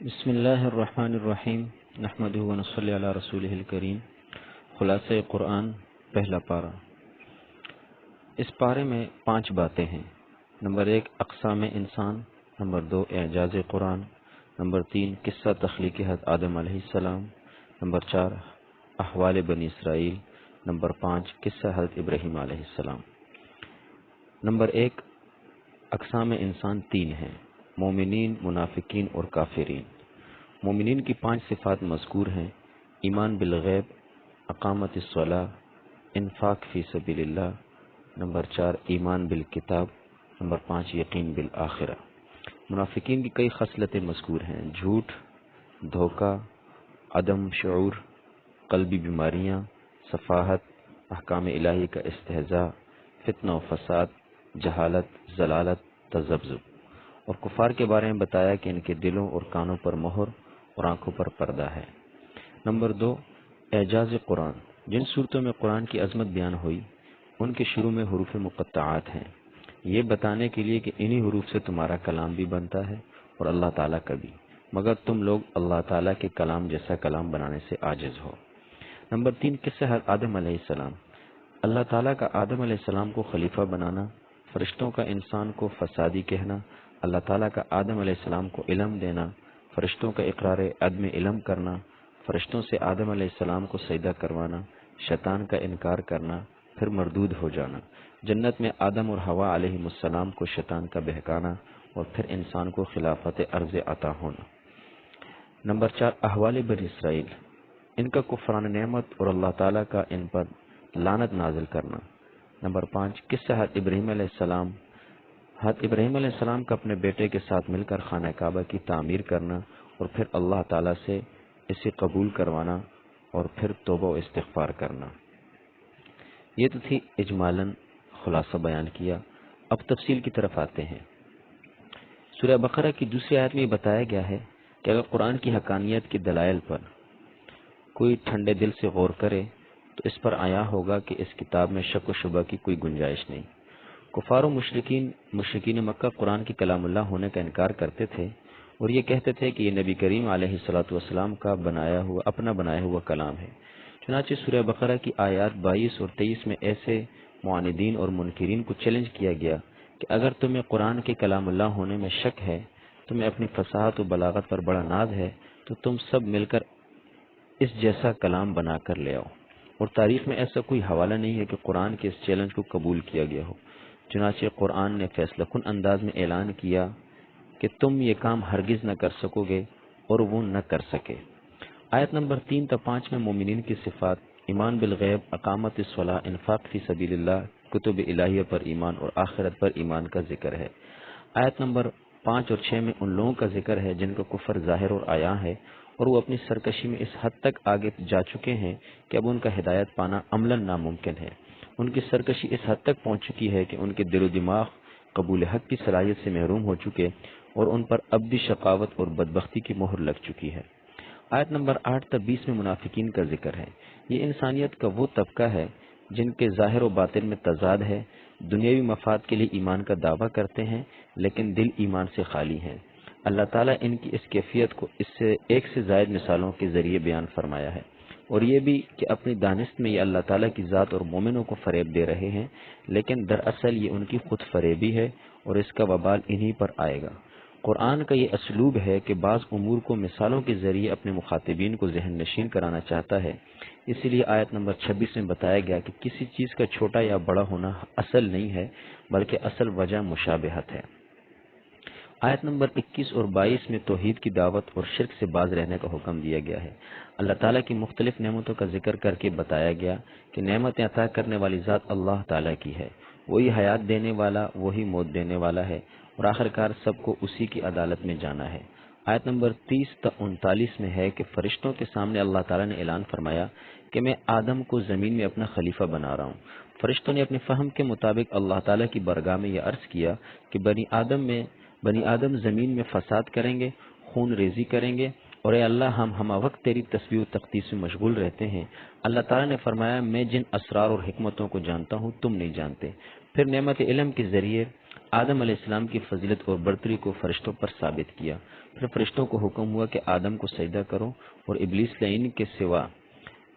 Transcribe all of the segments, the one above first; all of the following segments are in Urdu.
بسم اللہ الرحمن الرحیم نحمدہ و نصلی علی رسولہ الکریم۔ خلاصہ قرآن، پہلا پارہ۔ اس پارے میں 5 باتیں ہیں۔ نمبر 1 اقسام انسان، نمبر 2 اعجاز قرآن، نمبر 3 قصہ تخلیق حضرت آدم علیہ السلام، نمبر 4 احوال بنی اسرائیل، نمبر 5 قصہ حضرت ابراہیم علیہ السلام۔ نمبر 1 اقسام انسان 3 ہیں: مومنین، منافقین اور کافرین۔ مومنین کی 5 صفات مذکور ہیں: ایمان بالغیب، اقامت الصلاۃ، انفاق فی سبیل اللہ، نمبر 4 ایمان بالکتاب، نمبر 5 یقین بالآخرہ۔ منافقین کی کئی خصلتیں مذکور ہیں: جھوٹ، دھوکہ، عدم شعور، قلبی بیماریاں، سفاہت، احکام الہی کا استہزاء، فتنہ و فساد، جہالت، ضلالت، تذبذب۔ اور کفار کے بارے میں بتایا کہ ان کے دلوں اور کانوں پر مہر اور آنکھوں پر پردہ ہے۔ نمبر 2 اعجاز قرآن۔ جن صورتوں میں قرآن کی عظمت بیان ہوئی ان کے شروع میں حروف مقطعات ہیں، یہ بتانے کے لیے کہ انہی حروف سے تمہارا کلام بھی بنتا ہے اور اللہ تعالیٰ کا بھی، مگر تم لوگ اللہ تعالیٰ کے کلام جیسا کلام بنانے سے عاجز ہو۔ نمبر 3 قصہ حضرت آدم علیہ السلام۔ اللہ تعالیٰ کا آدم علیہ السلام کو خلیفہ بنانا، فرشتوں کا انسان کو فسادی کہنا، اللہ تعالیٰ کا آدم علیہ السلام کو علم دینا، فرشتوں کا اقرار عدم علم کرنا، فرشتوں سے آدم علیہ السلام کو سجدہ کروانا، شیطان کا انکار کرنا، پھر مردود ہو جانا، جنت میں آدم اور حوا علیہ السلام کو شیطان کا بہکانا، اور پھر انسان کو خلافت ارض عطا ہونا۔ نمبر 4 احوال بنی اسرائیل۔ ان کا کفران نعمت اور اللہ تعالیٰ کا ان پر لعنت نازل کرنا۔ نمبر 5 قصہ حضرت ابراہیم علیہ السلام۔ حضرت ابراہیم علیہ السلام کا اپنے بیٹے کے ساتھ مل کر خانہ کعبہ کی تعمیر کرنا اور پھر اللہ تعالیٰ سے اسے قبول کروانا اور پھر توبہ و استغفار کرنا۔ یہ تو تھی اجمالاً خلاصہ بیان کیا۔ اب تفصیل کی طرف آتے ہیں۔ سورہ بقرہ کی دوسری آیت میں یہ بتایا گیا ہے کہ اگر قرآن کی حقانیت کے دلائل پر کوئی ٹھنڈے دل سے غور کرے تو اس پر آیا ہوگا کہ اس کتاب میں شک و شبہ کی کوئی گنجائش نہیں۔ کفار و مشرکین مکہ قرآن کی کلام اللہ ہونے کا انکار کرتے تھے اور یہ کہتے تھے کہ یہ نبی کریم علیہ السلام کا اپنا بنایا ہوا کلام ہے۔ چنانچہ سورہ بقرہ کی آیات 22 اور 23 میں ایسے معاندین اور منکرین کو چیلنج کیا گیا کہ اگر تمہیں قرآن کے کلام اللہ ہونے میں شک ہے، تمہیں اپنی فصاحت و بلاغت پر بڑا ناز ہے، تو تم سب مل کر اس جیسا کلام بنا کر لے آؤ۔ اور تاریخ میں ایسا کوئی حوالہ نہیں ہے کہ قرآن کے اس چیلنج کو قبول کیا گیا ہو۔ چنانچہ قرآن نے فیصلہ کن انداز میں اعلان کیا کہ تم یہ کام ہرگز نہ کر سکو گے، اور وہ نہ کر سکے۔ آیت نمبر 3 تا 5 میں مومنین کی صفات: ایمان بالغیب، اقامت الصلاۃ، انفاق فی سبیل اللہ، کتب الہیہ پر ایمان اور آخرت پر ایمان کا ذکر ہے۔ آیت نمبر 5 اور 6 میں ان لوگوں کا ذکر ہے جن کا کفر ظاہر اور عیاں ہے اور وہ اپنی سرکشی میں اس حد تک آگے جا چکے ہیں کہ اب ان کا ہدایت پانا عملاً ناممکن ہے۔ ان کی سرکشی اس حد تک پہنچ چکی ہے کہ ان کے دل و دماغ قبول حق کی صلاحیت سے محروم ہو چکے اور ان پر اب بھی شقاوت اور بدبختی کی مہر لگ چکی ہے۔ آیت نمبر 8 تا 20 میں منافقین کا ذکر ہے۔ یہ انسانیت کا وہ طبقہ ہے جن کے ظاہر و باطن میں تضاد ہے، دنیاوی مفاد کے لیے ایمان کا دعویٰ کرتے ہیں لیکن دل ایمان سے خالی ہیں۔ اللہ تعالیٰ ان کی اس کیفیت کو اس سے ایک سے زائد مثالوں کے ذریعے بیان فرمایا ہے، اور یہ بھی کہ اپنی دانست میں یہ اللہ تعالیٰ کی ذات اور مومنوں کو فریب دے رہے ہیں، لیکن دراصل یہ ان کی خود فریبی ہے اور اس کا وبال انہی پر آئے گا۔ قرآن کا یہ اسلوب ہے کہ بعض امور کو مثالوں کے ذریعے اپنے مخاطبین کو ذہن نشین کرانا چاہتا ہے۔ اسی لیے آیت نمبر 26 میں بتایا گیا کہ کسی چیز کا چھوٹا یا بڑا ہونا اصل نہیں ہے، بلکہ اصل وجہ مشابہت ہے۔ آیت نمبر 21 اور 22 میں توحید کی دعوت اور شرک سے باز رہنے کا حکم دیا گیا ہے۔ اللہ تعالیٰ کی مختلف نعمتوں کا ذکر کر کے بتایا گیا کہ نعمتیں عطا کرنے والی ذات اللہ تعالیٰ کی ہے، وہی حیات دینے والا، وہی موت دینے والا ہے، اور آخرکار سب کو اسی کی عدالت میں جانا ہے۔ آیت نمبر 30 تا 39 میں ہے کہ فرشتوں کے سامنے اللہ تعالیٰ نے اعلان فرمایا کہ میں آدم کو زمین میں اپنا خلیفہ بنا رہا ہوں۔ فرشتوں نے اپنے فہم کے مطابق اللہ تعالیٰ کی بارگاہ میں یہ عرض کیا کہ بنی آدم زمین میں فساد کریں گے، خون ریزی کریں گے، اور اے اللہ ہم وقت تیری تسبیح و تقدیس میں مشغول رہتے ہیں۔ اللہ تعالیٰ نے فرمایا میں جن اسرار اور حکمتوں کو جانتا ہوں تم نہیں جانتے۔ پھر نعمت علم کے ذریعے آدم علیہ السلام کی فضیلت اور برتری کو فرشتوں پر ثابت کیا۔ پھر فرشتوں کو حکم ہوا کہ آدم کو سجدہ کرو، اور ابلیس لعین کے سوا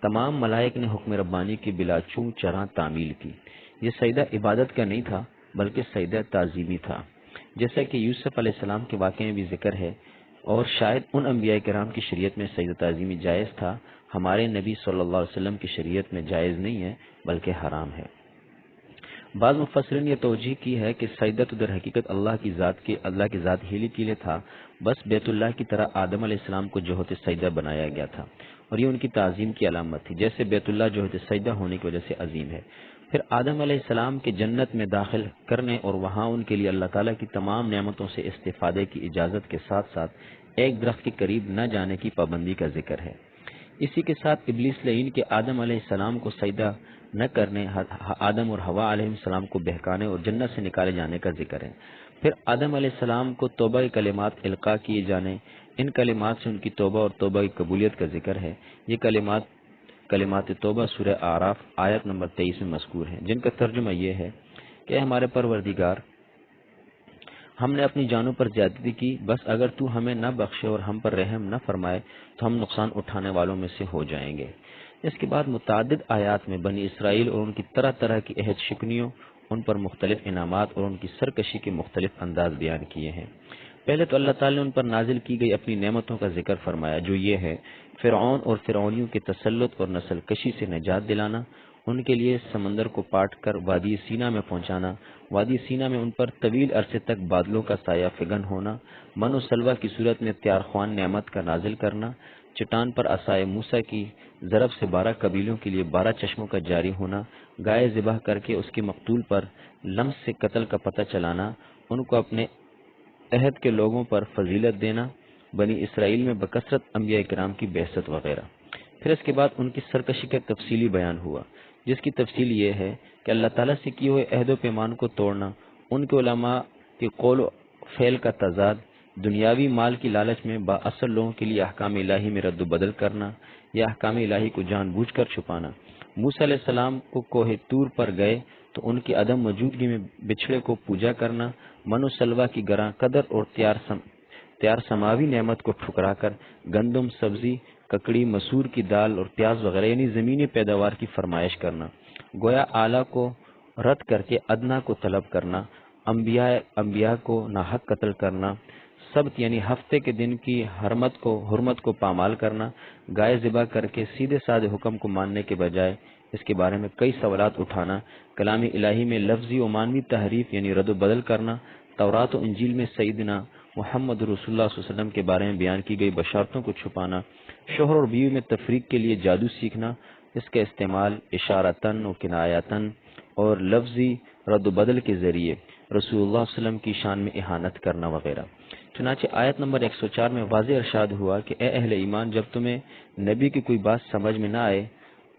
تمام ملائک نے حکم ربانی کی بلا چوں چراں تعمیل کی۔ یہ سجدہ عبادت کا نہیں تھا بلکہ سجدہ تعظیمی تھا، جیسا کہ یوسف علیہ السلام کے واقعے میں بھی ذکر ہے، اور شاید ان انبیاء کرام کی شریعت میں سجدہ تعظیمی جائز تھا، ہمارے نبی صلی اللہ علیہ وسلم کی شریعت میں جائز نہیں ہے بلکہ حرام ہے۔ بعض مفسرین یہ توجیہ کی ہے کہ سجدہ تو در حقیقت اللہ کی ذات ہی کے لیے تھا، بس بیت اللہ کی طرح آدم علیہ السلام کو جوہت سجدہ بنایا گیا تھا، اور یہ ان کی تعظیم کی علامت تھی، جیسے بیت اللہ جوہت سجدہ ہونے کی وجہ سے عظیم ہے۔ پھر آدم علیہ السلام کے جنت میں داخل کرنے اور وہاں ان کے لیے اللہ تعالیٰ کی تمام نعمتوں سے استفادے کی اجازت کے ساتھ ساتھ ایک درخت کے قریب نہ جانے کی پابندی کا ذکر ہے۔ اسی کے ساتھ ابلیس لعین کے آدم علیہ السلام کو سجدہ نہ کرنے، آدم اور حوا علیہ السلام کو بہکانے اور جنت سے نکالے جانے کا ذکر ہے۔ پھر آدم علیہ السلام کو توبہ کلمات القاء کیے جانے، ان کلمات سے ان کی توبہ اور توبہ کی قبولیت کا ذکر ہے۔ یہ کلمات توبہ سورہ اعراف آیت نمبر 23 میں مذکور ہیں، جن کا ترجمہ یہ ہے کہ ہمارے پروردگار، ہم نے اپنی جانوں پر زیادتی کی، بس اگر تو ہمیں نہ بخشے اور ہم پر رحم نہ فرمائے تو ہم نقصان اٹھانے والوں میں سے ہو جائیں گے۔ اس کے بعد متعدد آیات میں بنی اسرائیل اور ان کی طرح طرح کی عہد شکنیوں، ان پر مختلف انعامات اور ان کی سرکشی کے مختلف انداز بیان کیے ہیں۔ پہلے تو اللہ تعالی نے ان پر نازل کی گئی اپنی نعمتوں کا ذکر فرمایا، جو یہ ہے: فرعون اور فرعونیوں کے تسلط اور نسل کشی سے نجات دلانا، ان کے لیے سمندر کو پاٹ کر وادی سینا میں پہنچانا، وادی سینا میں ان پر طویل عرصے تک بادلوں کا سایہ فگن ہونا، من و سلوہ کی صورت میں تیار خوان نعمت کا نازل کرنا، چٹان پر عصائے موسیٰ کی ضرب سے 12 قبیلوں کے لیے 12 چشموں کا جاری ہونا، گائے ذبح کر کے اس کے مقتول پر لمس سے قتل کا پتہ چلانا، ان کو اپنے عہد کے لوگوں پر فضیلت دینا، بنی اسرائیل میں بکثرت انبیاء کرام کی بعثت وغیرہ۔ پھر اس کے بعد ان کی سرکشی کا تفصیلی بیان ہوا، جس کی تفصیل یہ ہے کہ اللہ تعالیٰ سے کیے ہوئے عہد و پیمان کو توڑنا، ان کے علماء کے قول و فعل کا تضاد، دنیاوی مال کی لالچ میں با اصل لوگوں کے لیے احکام الہی میں رد و بدل کرنا یا احکام الہی کو جان بوجھ کر چھپانا۔ موسیٰ علیہ السلام کو کوہ طور پر گئے تو ان کی عدم موجودگی میں بچھڑے کو پوجا کرنا، من و سلوہ کی گراں قدر اور تیار سماوی نعمت کو ٹھکرا کر گندم، سبزی، ککڑی، مسور کی دال اور پیاز وغیرہ یعنی زمینی پیداوار کی فرمائش کرنا، گویا اعلیٰ کو رد کر کے ادنا کو طلب کرنا، انبیاء کو ناحق قتل کرنا، سبت یعنی ہفتے کے دن کی حرمت کو پامال کرنا، گائے ذبح کر کے سیدھے سادے حکم کو ماننے کے بجائے اس کے بارے میں کئی سوالات اٹھانا، کلام الہی میں لفظی و معنوی تحریف یعنی رد و بدل کرنا، تورات و انجیل میں سیدنا محمد رسول اللہ صلی اللہ علیہ وسلم کے بارے میں بیان کی گئی بشارتوں کو چھپانا، شوہر اور بیوی میں تفریق کے لیے جادو سیکھنا، اس کا استعمال اشارتاً و کنایتاً اور لفظی رد و بدل کے ذریعے رسول اللہ صلی اللہ علیہ وسلم کی شان میں اہانت کرنا وغیرہ۔ چنانچہ آیت نمبر 104 میں واضح ارشاد ہوا کہ اے اہل ایمان، جب تمہیں نبی کی کوئی بات سمجھ میں نہ آئے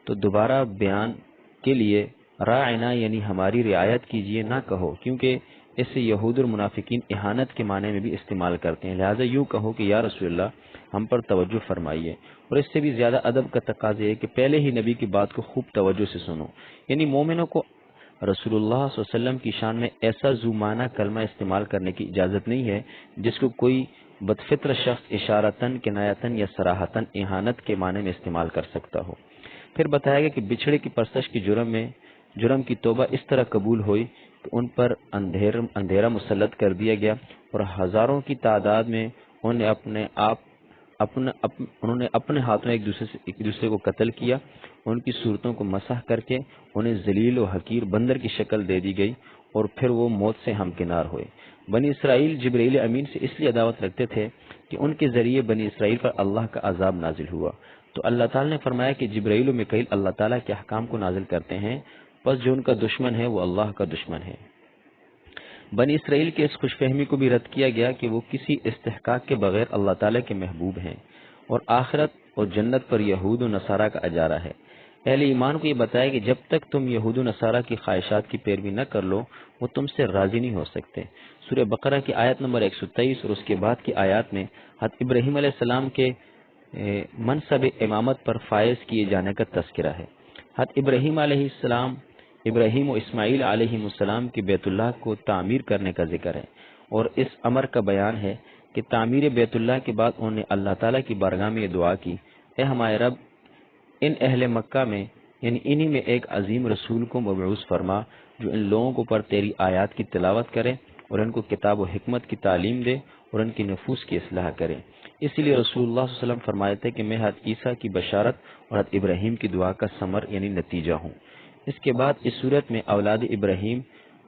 تو دوبارہ بیان کے لیے راعنا یعنی ہماری رعایت کیجیے نہ کہو، کیونکہ اس سے یہود اور منافقین اہانت کے معنی میں بھی استعمال کرتے ہیں، لہٰذا یوں کہو کہ یا رسول اللہ ہم پر توجہ فرمائیے، اور اس سے بھی زیادہ ادب کا تقاضا ہے کہ پہلے ہی نبی کی بات کو خوب توجہ سے سنو۔ یعنی مومنوں کو رسول اللہ صلی اللہ علیہ وسلم کی شان میں ایسا ذومعنی کلمہ استعمال کرنے کی اجازت نہیں ہے جس کو کوئی بدفطر شخص اشارتاً، کنایتاً یا صراحتاً اہانت کے معنی میں استعمال کر سکتا ہو۔ پھر بتایا گیا کہ بچھڑے کی پرستش کی جرم کی توبہ اس طرح قبول ہوئی کہ ان پر اندھیرا مسلط کر دیا گیا اور ہزاروں کی تعداد میں انہوں نے اپنے ہاتھوں ایک دوسرے کو قتل کیا، ان کی صورتوں کو مسح کر کے انہیں ذلیل و حقیر بندر کی شکل دے دی گئی اور پھر وہ موت سے ہمکنار ہوئے۔ بنی اسرائیل جبرائیل امین سے اس لیے عداوت رکھتے تھے کہ ان کے ذریعے بنی اسرائیل پر اللہ کا عذاب نازل ہوا، تو اللہ تعالیٰ نے فرمایا کہ جبرائیل و میکائیل اللہ تعالیٰ کے احکام کو نازل کرتے ہیں، بس جو ان کا دشمن ہے وہ اللہ کا دشمن ہے۔ بنی اسرائیل کے اس خوش فہمی کو بھی رد کیا گیا کہ وہ کسی استحقاق کے بغیر اللہ تعالیٰ کے محبوب ہیں اور آخرت اور جنت پر یہود و نصارہ کا اجارہ ہے۔ اہل ایمان کو یہ بتایا کہ جب تک تم یہود و نصارہ کی خواہشات کی پیروی نہ کر لو وہ تم سے راضی نہیں ہو سکتے۔ سورہ بقرہ کی آیت نمبر 123 اور اس کے بعد کی آیات میں حضرت ابراہیم علیہ السلام کے منصب امامت پر فائز کیے جانے کا تذکرہ ہے۔ حضرت ابراہیم علیہ السلام ابراہیم و اسماعیل علیہ السلام کے بیت اللہ کو تعمیر کرنے کا ذکر ہے، اور اس امر کا بیان ہے کہ تعمیر بیت اللہ کے بعد انہوں نے اللہ تعالیٰ کی بارگاہ میں یہ دعا کی، اے ہمارے رب، ان اہل مکہ میں یعنی انہی میں ایک عظیم رسول کو مبعوث فرما جو ان لوگوں کو پر تیری آیات کی تلاوت کرے اور ان کو کتاب و حکمت کی تعلیم دے اور ان کی نفوس کی اصلاح کرے۔ اسی لیے رسول اللہ صلی اللہ علیہ وسلم فرمائے تھے کہ میں حضرت عیسیٰ کی بشارت اور حضرت ابراہیم کی دعا کا ثمر یعنی نتیجہ ہوں۔ اس کے بعد اس صورت میں اولاد ابراہیم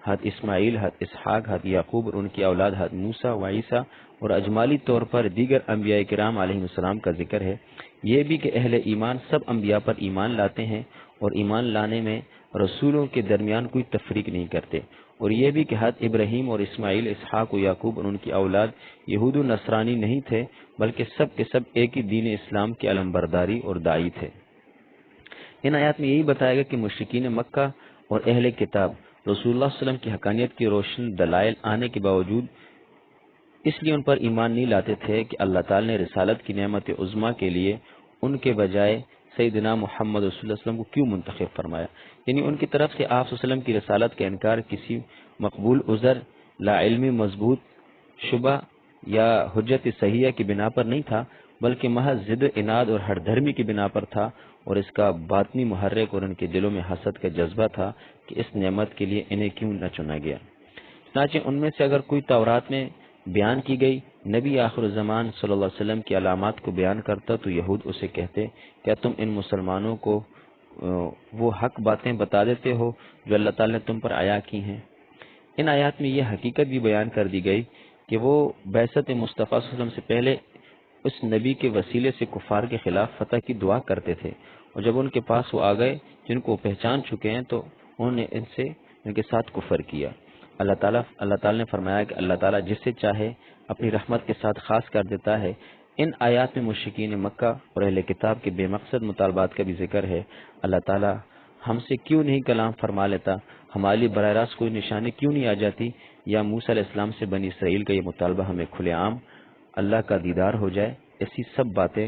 حضرت اسماعیل، حضرت اسحاق، حضرت یعقوب اور ان کی اولاد حضرت موسیٰ و عیسیٰ اور اجمالی طور پر دیگر انبیاء کرام علیہ السلام کا ذکر ہے۔ یہ بھی کہ اہل ایمان سب انبیاء پر ایمان لاتے ہیں اور ایمان لانے میں رسولوں کے درمیان کوئی تفریق نہیں کرتے، اور یہ بھی کہ حضرت ابراہیم اور اسماعیل، اسحاق و یعقوب اور ان کی اولاد یہود و نصرانی نہیں تھے، بلکہ سب کے سب ایک ہی دین اسلام کے علمبرداری اور داعی تھے۔ ان آیات میں یہی بتایا گیا کہ مشرکین مکہ اور اہل کتاب رسول اللہ صلی اللہ علیہ وسلم کی حقانیت کی روشن دلائل آنے کے باوجود اس لیے ان پر ایمان نہیں لاتے تھے کہ اللہ تعالی نے رسالت کی نعمت عظمیٰ کے لیے ان کے بجائے سیدنا محمد رسول اللہ علیہ وسلم کو کیوں منتخب فرمایا، یعنی ان کی طرف سے آپ صلی اللہ علیہ وسلم کی رسالت کا انکار کسی مقبول عذر، لا علمی مضبوط شبہ یا حجت صحیحہ کی بنا پر نہیں تھا، بلکہ محض ضد اناد اور ہر دھرمی کی بنا پر تھا، اور اس کا باطنی محرک اور ان کے دلوں میں حسد کا جذبہ تھا کہ اس نعمت کے لیے انہیں کیوں نہ چنا گیا۔ چنانچہ ان میں سے اگر کوئی تورات میں بیان کی گئی نبی آخر الزمان صلی اللہ علیہ وسلم کی علامات کو بیان کرتا تو یہود اسے کہتے، کیا تم ان مسلمانوں کو وہ حق باتیں بتا دیتے ہو جو اللہ تعالی نے تم پر عطا کی ہیں؟ ان آیات میں یہ حقیقت بھی بیان کر دی گئی کہ وہ بعثت مصطفیٰ صلی اللہ علیہ وسلم سے پہلے اس نبی کے وسیلے سے کفار کے خلاف فتح کی دعا کرتے تھے، اور جب ان کے پاس وہ آ گئے جن کو پہچان چکے ہیں تو انہوں نے ان کے ساتھ کفر کیا۔ اللہ تعالیٰ نے فرمایا کہ اللہ تعالیٰ جس سے چاہے اپنی رحمت کے ساتھ خاص کر دیتا ہے۔ ان آیات میں مشرکین مکہ اور اہل کتاب کے بے مقصد مطالبات کا بھی ذکر ہے۔ اللہ تعالیٰ ہم سے کیوں نہیں کلام فرما لیتا، ہمارے لیے براہ راست کوئی نشانی کیوں نہیں آ جاتی، یا موسیٰ علیہ السلام سے بنی اسرائیل کا یہ مطالبہ ہمیں کھلے عام اللہ کا دیدار ہو جائے۔ ایسی سب باتیں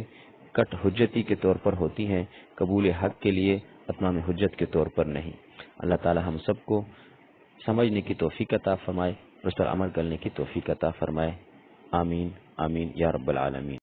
کٹ حجتی کے طور پر ہوتی ہیں، قبول حق کے لیے اتمام حجت کے طور پر نہیں۔ اللہ تعالی ہم سب کو سمجھنے کی توفیق عطا فرمائے اور اس پر عمل کرنے کی توفیق عطا فرمائے۔ آمین آمین یا رب العالمین۔